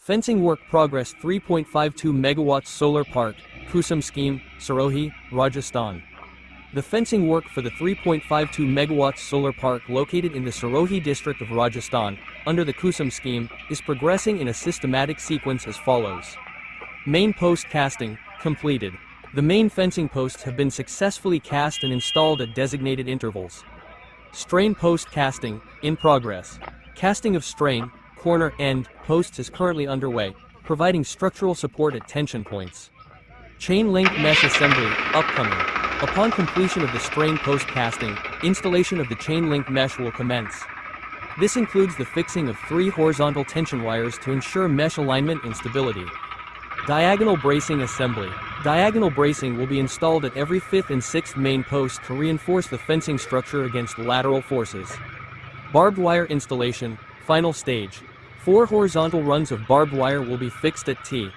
Fencing work progress 3.52 megawatts solar park, Kusum scheme, Sirohi, Rajasthan. The fencing work for the 3.52 megawatts solar park located in the Sirohi district of Rajasthan, under the Kusum scheme, is progressing in a systematic sequence as follows. Main post casting, completed. The main fencing posts have been successfully cast and installed at designated intervals. Strain post casting, in progress. Casting of strain, corner, end, posts is currently underway, providing structural support at tension points. Chain link mesh assembly, upcoming. Upon completion of the strain post casting, installation of the chain link mesh will commence. This includes the fixing of 3 horizontal tension wires to ensure mesh alignment and stability. Diagonal bracing assembly. Diagonal bracing will be installed at every 5th and 6th main post to reinforce the fencing structure against lateral forces. Barbed wire installation, final stage. 4 horizontal runs of barbed wire will be fixed at T.